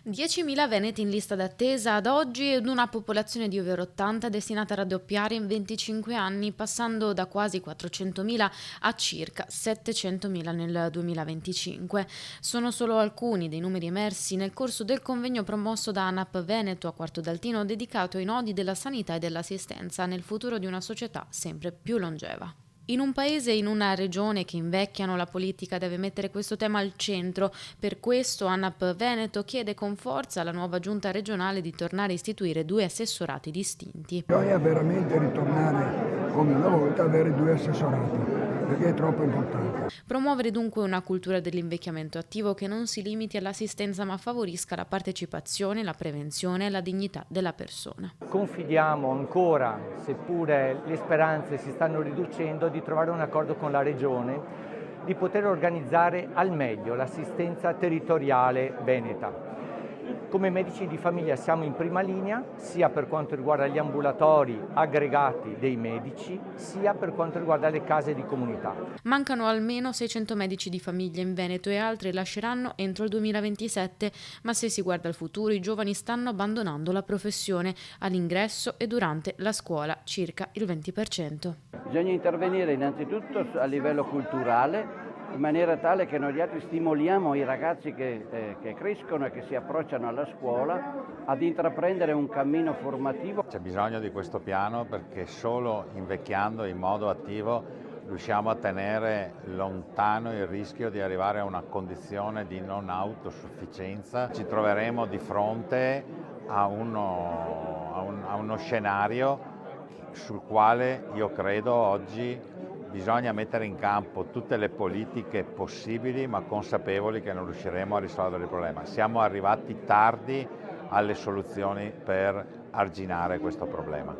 10.000 veneti in lista d'attesa ad oggi ed una popolazione di over 80 destinata a raddoppiare in 25 anni, passando da quasi 400.000 a circa 700.000 nel 2025. Sono solo alcuni dei numeri emersi nel corso del convegno promosso da ANAP Veneto a Quarto d'Altino dedicato ai nodi della sanità e dell'assistenza nel futuro di una società sempre più longeva. In un paese e in una regione che invecchiano, la politica deve mettere questo tema al centro. Per questo ANAP Veneto chiede con forza alla nuova giunta regionale di tornare a istituire due assessorati distinti. Bisogna veramente ritornare come una volta, avere due assessorati, perché è troppo importante. Promuovere dunque una cultura dell'invecchiamento attivo che non si limiti all'assistenza ma favorisca la partecipazione, la prevenzione e la dignità della persona. Confidiamo ancora, seppure le speranze si stanno riducendo, di trovare un accordo con la Regione, di poter organizzare al meglio l'assistenza territoriale veneta. Come medici di famiglia siamo in prima linea, sia per quanto riguarda gli ambulatori aggregati dei medici, sia per quanto riguarda le case di comunità. Mancano almeno 600 medici di famiglia in Veneto e altri lasceranno entro il 2027, ma se si guarda al futuro i giovani stanno abbandonando la professione all'ingresso e durante la scuola, circa il 20%. Bisogna intervenire innanzitutto a livello culturale, in maniera tale che noi altri stimoliamo i ragazzi che crescono e che si approcciano alla scuola ad intraprendere un cammino formativo. C'è bisogno di questo piano perché solo invecchiando in modo attivo riusciamo a tenere lontano il rischio di arrivare a una condizione di non autosufficienza. Ci troveremo di fronte a uno scenario sul quale io credo oggi bisogna mettere in campo tutte le politiche possibili, ma consapevoli che non riusciremo a risolvere il problema. Siamo arrivati tardi alle soluzioni per arginare questo problema.